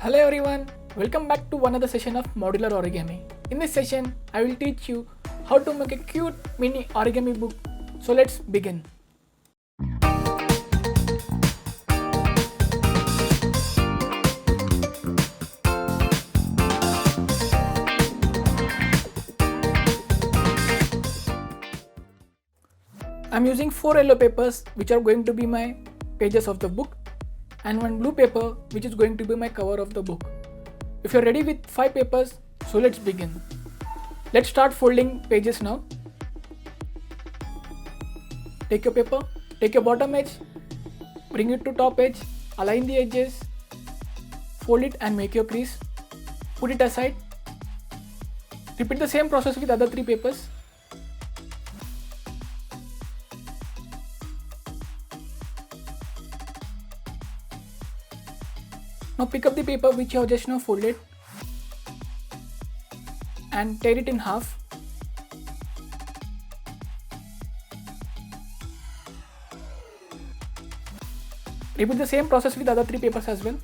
Hello everyone, welcome back to another session of modular origami. In this session, I will teach you how to make a cute mini origami book. So let's begin. I'm using 4 yellow papers which are going to be my pages of the book and one blue paper which is going to be my cover of the book. If you're ready with 5 papers, so let's begin. Let's start folding pages now. Take your paper, take your bottom edge, bring it to top edge, align the edges, fold it and make your crease. Put it aside. Repeat the same process with other 3 papers. Now pick up the paper which you have just now folded and tear it in half. Repeat the same process with other 3 papers as well.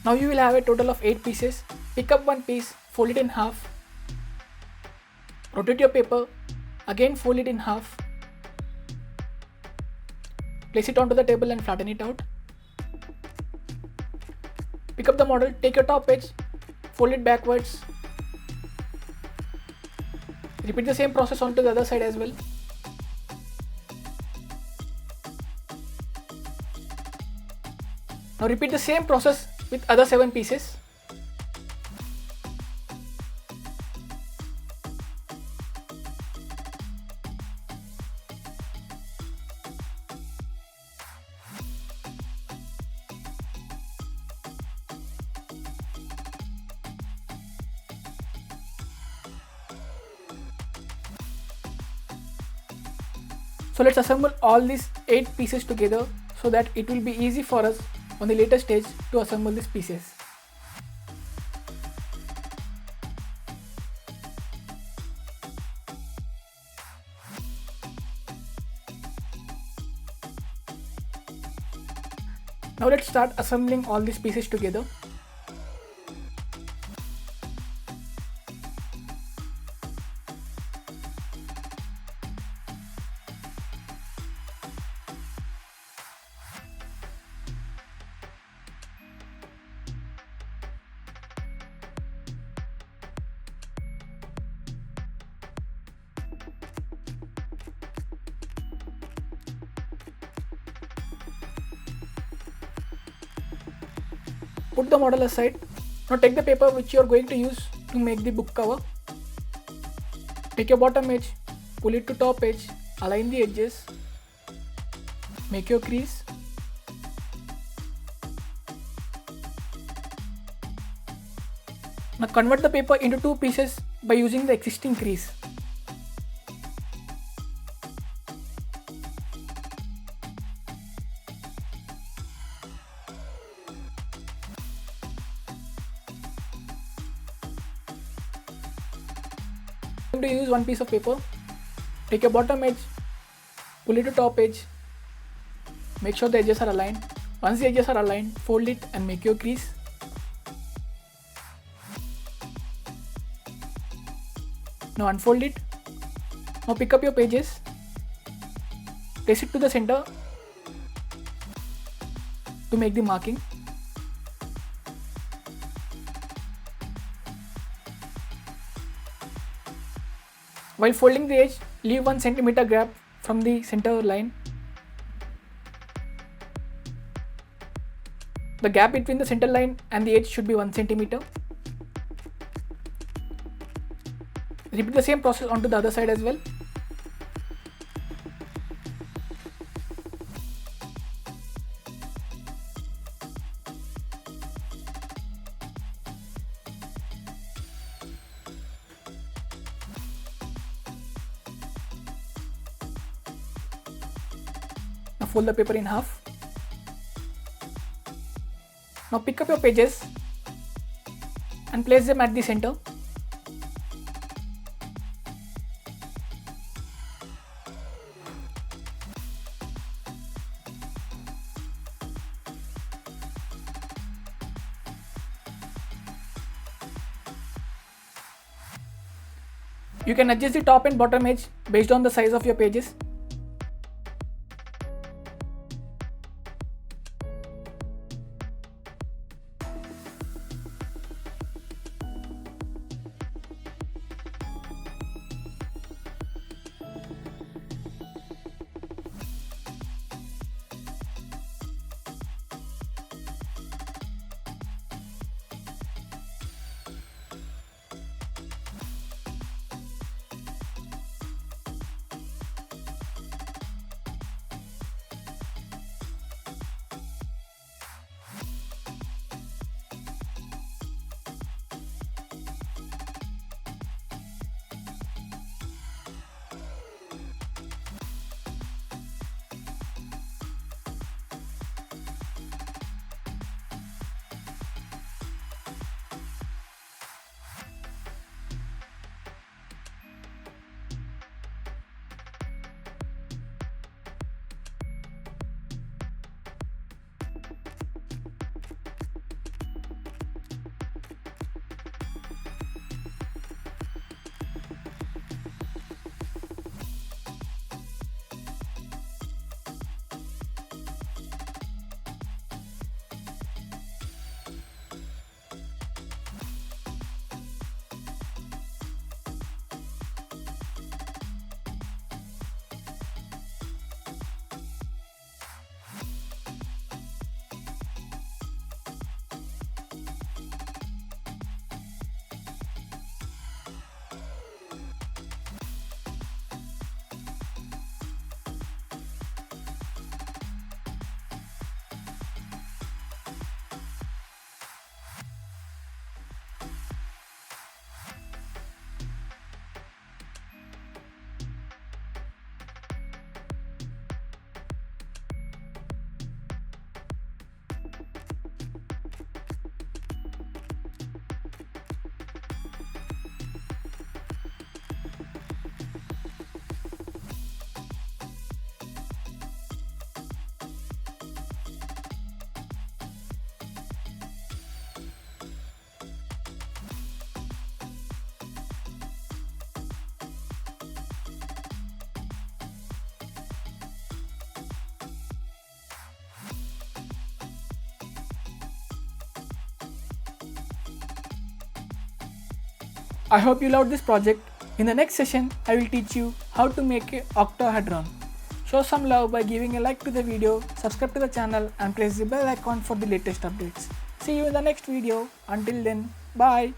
Now you will have a total of 8 pieces. Pick up one piece, fold it in half. Rotate your paper, again fold it in half. Place it onto the table and flatten it out. Pick up the model, take your top edge, fold it backwards. Repeat the same process onto the other side as well. Now repeat the same process with other 7 pieces. So let's assemble all these 8 pieces together so that it will be easy for us on the later stage to assemble these pieces. Now let's start assembling all these pieces together. Put the model aside. Now take the paper which you are going to use to make the book cover. Take your bottom edge, pull it to top edge, align the edges, make your crease. Now convert the paper into 2 pieces by using the existing crease. I'm going to use one piece of paper. Take your bottom edge, pull it to top edge, make sure the edges are aligned. Once the edges are aligned, fold it and make your crease. Now unfold it. Now pick up your pages, place it to the center to make the marking. While folding the edge, leave 1 cm gap from the center line. The gap between the center line and the edge should be 1 cm. Repeat the same process onto the other side as well. Now fold the paper in half. Now pick up your pages and place them at the center. You can adjust the top and bottom edge based on the size of your pages. I hope you loved this project. In the next session, I will teach you how to make an octahedron. Show some love by giving a like to the video, subscribe to the channel and press the bell icon for the latest updates. See you in the next video. Until then, bye.